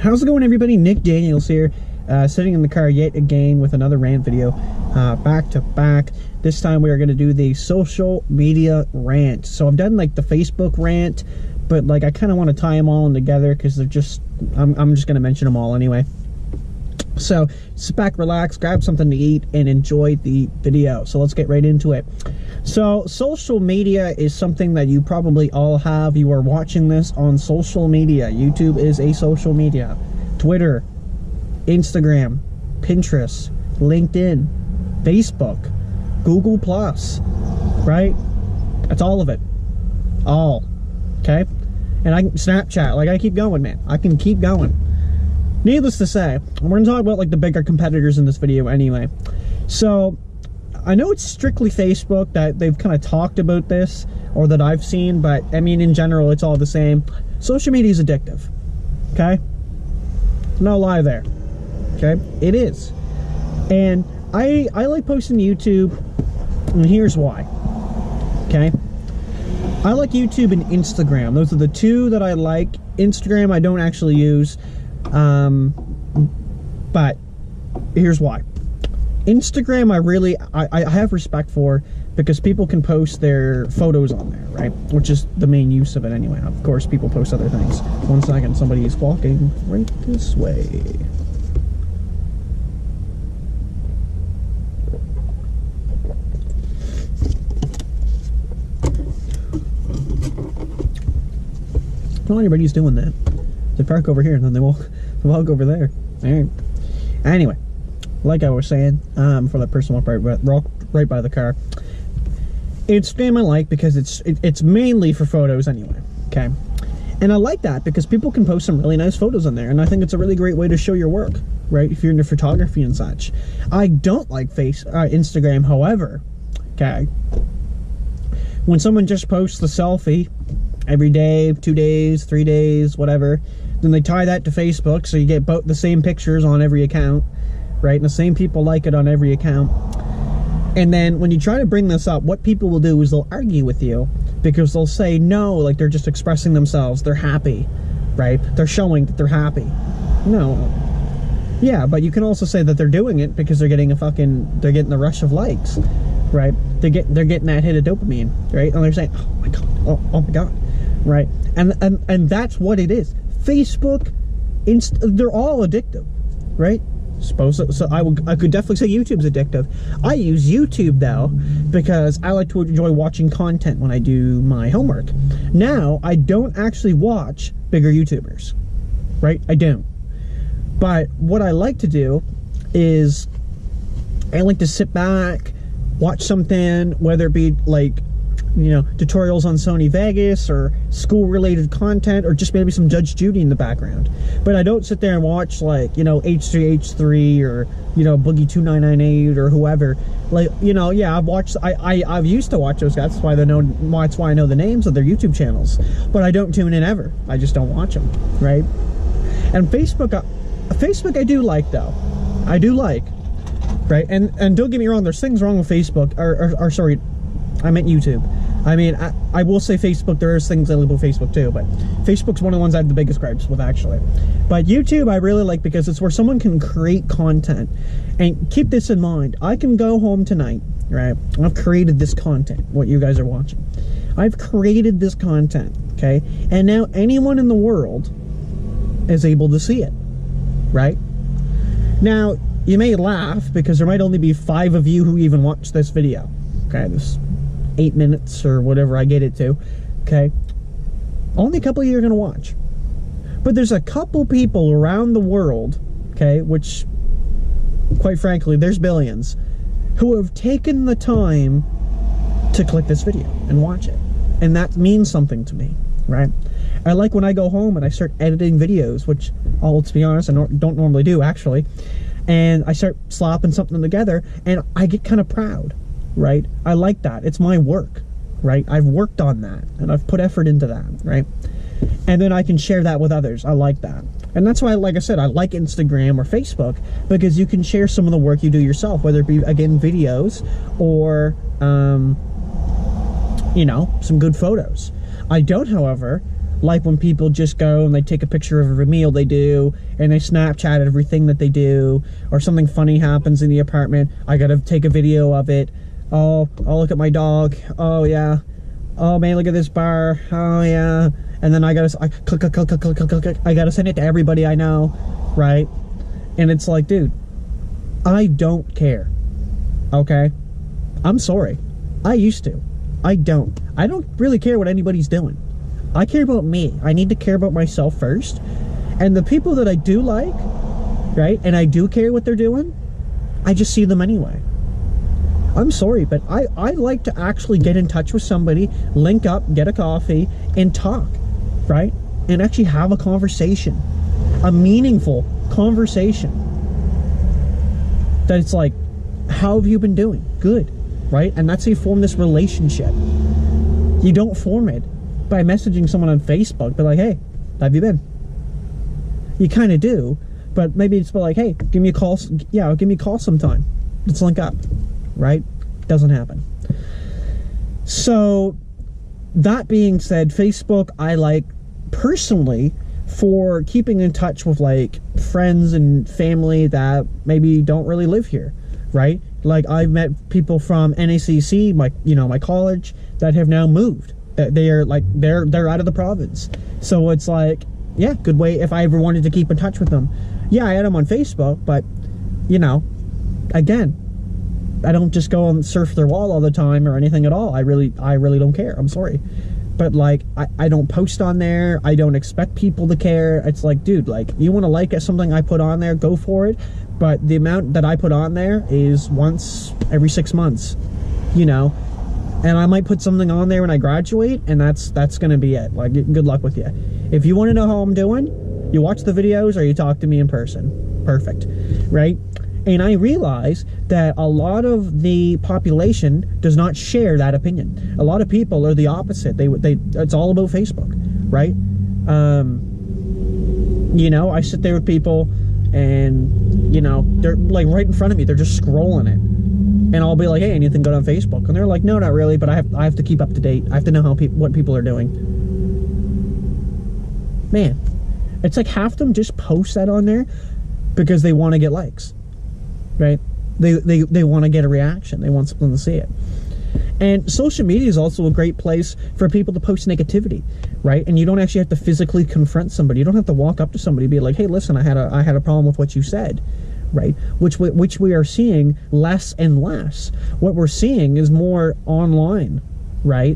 How's it going, everybody? Nick Daniels here, sitting in the car yet again with another rant video, back to back. This time we are going to do the social media rant. So I've done like the Facebook rant, but like I kind of want to tie them all in together because they're just, I'm just going to mention them all anyway. So sit back, relax, grab something to eat, and enjoy the video. So let's get right into it. So social media is something that you probably all have. You are watching this on social media. YouTube is a social media. Twitter, Instagram, Pinterest, LinkedIn, Facebook, Google+, right? That's all of it. All. Okay? And I can Snapchat. Like, I keep going, man. I can keep going. Needless to say, we're going to talk about like the bigger competitors in this video anyway. So I know it's strictly Facebook that they've kind of talked about this, or that I've seen, but I mean in general it's all the same. Social media is addictive. Okay? No lie there. Okay? It is. And I like posting to YouTube, and here's why. Okay? I like YouTube and Instagram. Those are the two that I like. Instagram I don't actually use. But here's why. Instagram I have respect for, because people can post their photos on there, right? Which is the main use of it anyway. Of course people post other things. One second, somebody is walking right this way. Not everybody's doing that. They park over here and then they walk over there. All right. Anyway, like I was saying, for that person walked right by the car. Instagram I like because it's mainly for photos anyway. Okay, and I like that because people can post some really nice photos on there, and I think it's a really great way to show your work, right? If you're into photography and such. I don't like Instagram, however. Okay, when someone just posts the selfie every day, 2 days, 3 days, whatever, then they tie that to Facebook, so you get both the same pictures on every account, right? And the same people like it on every account. And then when you try to bring this up, what people will do is they'll argue with you, because they'll say no, like they're just expressing themselves, they're happy, right? They're showing that they're happy. No. Yeah, but you can also say that they're doing it because they're getting they're getting the rush of likes, right? They're getting that hit of dopamine, right? And they're saying, oh my god, oh my god, right? And that's what it is. Facebook, they're all addictive, right? So I could definitely say YouTube's addictive. I use YouTube though because I like to enjoy watching content when I do my homework. Now I don't actually watch bigger YouTubers, right? I don't. But what I like to do is I like to sit back, watch something, whether it be like, you know, tutorials on Sony Vegas or school related content, or just maybe some Judge Judy in the background. But I don't sit there and watch like, you know, H3H3 or, you know, Boogie 2998 or whoever. Like, you know, yeah, I've used to watch those guys. That's why I know the names of their YouTube channels. But I don't tune in ever. I just don't watch them, right? And Facebook I do like though. I do like, right? And don't get me wrong, there's things wrong with Facebook, or sorry, I meant YouTube. I mean, I will say Facebook, there is things I like with Facebook too, but Facebook's one of the ones I have the biggest gripes with actually. But YouTube I really like because it's where someone can create content. And keep this in mind, I can go home tonight, right? I've created this content, what you guys are watching. I've created this content, okay? And now anyone in the world is able to see it, right? Now, you may laugh because there might only be 5 of you who even watch this video, okay? This 8 minutes or whatever I get it to, okay? Only a couple of you are going to watch. But there's a couple people around the world, okay, which, quite frankly, there's billions, who have taken the time to click this video and watch it. And that means something to me, right? I like when I go home and I start editing videos, which, let's be honest, I don't normally do, actually. And I start slopping something together, and I get kind of proud. Right? I like that. It's my work, right? I've worked on that and I've put effort into that, right? And then I can share that with others. I like that. And that's why, like I said, I like Instagram or Facebook, because you can share some of the work you do yourself, whether it be, again, videos or, you know, some good photos. I don't, however, like when people just go and they take a picture of every meal they do, and they Snapchat everything that they do, or something funny happens in the apartment, I gotta take a video of it. Oh, I'll look at my dog. Oh yeah. Oh man, look at this bar. Oh yeah. And then I gotta click. I gotta send it to everybody I know, right? And it's like, dude, I don't care. Okay? I'm sorry. I used to. I don't really care what anybody's doing. I care about me. I need to care about myself first. And the people that I do like, right, and I do care what they're doing, I just see them anyway. I'm sorry, but I like to actually get in touch with somebody, link up, get a coffee, and talk, right? And actually have a conversation. A meaningful conversation. That it's like, how have you been doing? Good, right? And that's how you form this relationship. You don't form it by messaging someone on Facebook, but like, hey, how have you been? You kind of do, but maybe it's like, hey, give me a call. Yeah, give me a call sometime. Let's link up, right? Doesn't happen. So that being said, Facebook, I like personally for keeping in touch with like friends and family that maybe don't really live here, right? Like I've met people from NACC, my college, that have now moved. They are like they're out of the province. So it's like, yeah, good way if I ever wanted to keep in touch with them. Yeah, I had them on Facebook, but you know, again, I don't just go and surf their wall all the time or anything at all. I really don't care. I'm sorry. But like I don't post on there. I don't expect people to care. It's like, dude, like you want to like something I put on there, go for it. But the amount that I put on there is once every 6 months, you know. And I might put something on there when I graduate, and that's gonna be it. Like, good luck with you. If you want to know how I'm doing, you watch the videos or you talk to me in person. Perfect, right? And I realize that a lot of the population does not share that opinion. A lot of people are the opposite. It's all about Facebook, right? You know, I sit there with people, and you know, they're like right in front of me. They're just scrolling it. And I'll be like, hey, anything good on Facebook? And they're like, no, not really, but I have to keep up to date. I have to know how what people are doing. Man, it's like half of them just post that on there because they want to get likes, right? They want to get a reaction. They want someone to see it. And social media is also a great place for people to post negativity, right? And you don't actually have to physically confront somebody. You don't have to walk up to somebody and be like, hey, listen, I had a problem with what you said. Right, which we are seeing less and less. What we're seeing is more online, right?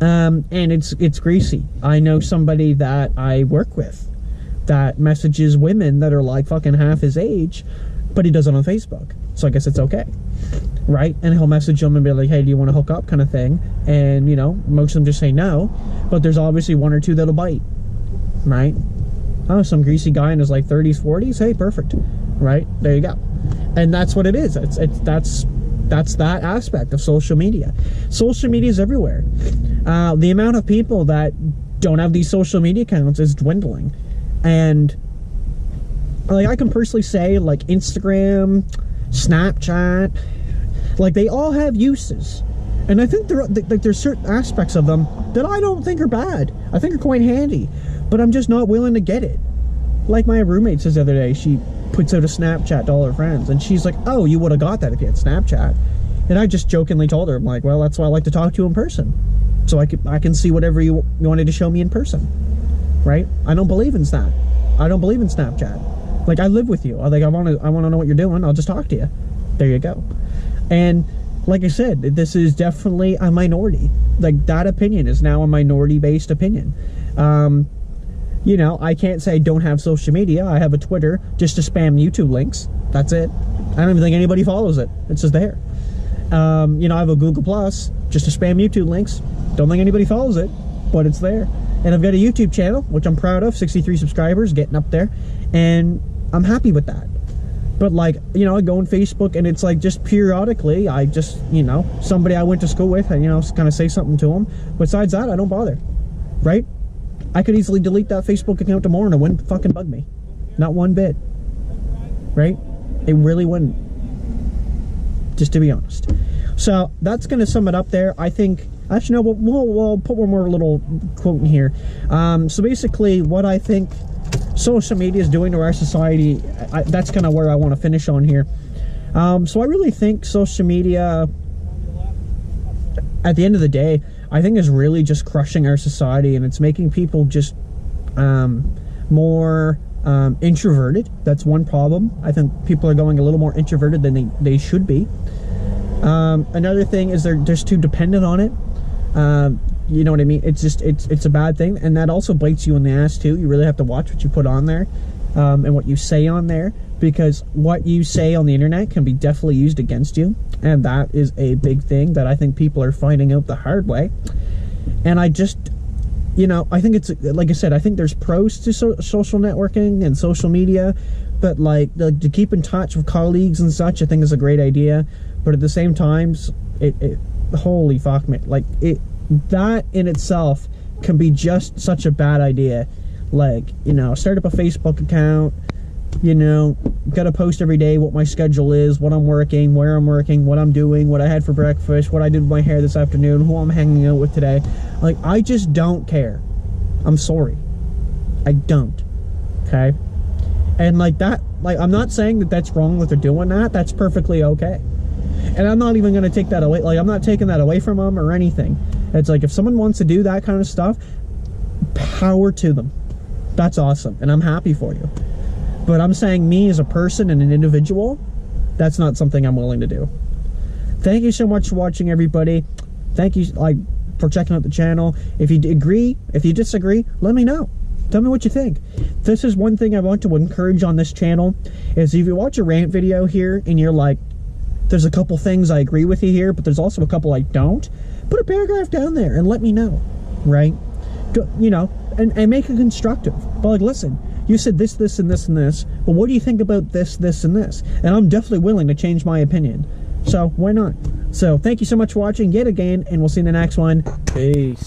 And it's greasy. I know somebody that I work with that messages women that are like fucking half his age, but he does it on Facebook. So I guess it's okay, right? And he'll message them and be like, hey, do you want to hook up, kind of thing? And you know, most of them just say no, but there's obviously one or two that'll bite, right? Oh, some greasy guy in his like 30s, 40s. Hey, perfect. Right? There you go. And that's what it is. That's that aspect of social media. Social media is everywhere. The amount of people that don't have these social media accounts is dwindling. And like I can personally say, like Instagram, Snapchat, like they all have uses. And I think there's certain aspects of them that I don't think are bad. I think are quite handy. But I'm just not willing to get it. Like my roommate says the other day, she puts out a Snapchat to all her friends, and she's like, oh, you would have got that if you had Snapchat. And I just jokingly told her, I'm like, well, that's why I like to talk to you in person. So I can see whatever you wanted to show me in person. Right? I don't believe in that. I don't believe in Snapchat. Like, I live with you. I want to know what you're doing. I'll just talk to you. There you go. And like I said, this is definitely a minority. Like, that opinion is now a minority-based opinion. You know, I can't say I don't have social media. I have a Twitter just to spam YouTube links. That's it. I don't even think anybody follows it. It's just there. You know, I have a Google Plus just to spam YouTube links. Don't think anybody follows it, but it's there. And I've got a YouTube channel, which I'm proud of, 63 subscribers, getting up there. And I'm happy with that. But like, you know, I go on Facebook and it's like just periodically, I just, you know, somebody I went to school with, and, you know, kind of say something to them. Besides that, I don't bother. Right? I could easily delete that Facebook account tomorrow and it wouldn't fucking bug me. Not one bit. Right? It really wouldn't. Just to be honest. So that's going to sum it up there. I think Actually, no, we'll put one more little quote in here. So basically, what I think social media is doing to our society, that's kind of where I want to finish on here. So I really think social media, at the end of the day, I think is really just crushing our society, and it's making people just more introverted. That's one problem. I think people are going a little more introverted than they should be. Another thing is they're just too dependent on it. You know what I mean? It's a bad thing, and that also bites you in the ass too. You really have to watch what you put on there, and what you say on there, because what you say on the internet can be definitely used against you, and that is a big thing that I think people are finding out the hard way. And I just, you know, I think it's, like I said, I think there's pros to social networking and social media, but like to keep in touch with colleagues and such, I think is a great idea. But at the same time, holy fuck, man, like that in itself can be just such a bad idea. Like, you know, start up a Facebook account, you know, gotta post every day what my schedule is, what I'm working, where I'm working, what I'm doing, what I had for breakfast, what I did with my hair this afternoon, who I'm hanging out with today. Like, I just don't care. I'm sorry. I don't. Okay? And like that, like, I'm not saying that that's wrong that they're doing that. That's perfectly okay. And I'm not even going to take that away. Like, I'm not taking that away from them or anything. It's like, if someone wants to do that kind of stuff, power to them. That's awesome. And I'm happy for you. But I'm saying, me as a person and an individual, that's not something I'm willing to do. Thank you so much for watching, everybody. Thank you, like, for checking out the channel. If you agree, if you disagree, let me know. Tell me what you think. This is one thing I want to encourage on this channel, is if you watch a rant video here and you're like, there's a couple things I agree with you here, but there's also a couple I don't, put a paragraph down there and let me know, right? You know, and make it constructive. But like, listen, you said this, this, and this, and this, but what do you think about this, this, and this? And I'm definitely willing to change my opinion. So why not? So thank you so much for watching yet again, and we'll see you in the next one. Peace.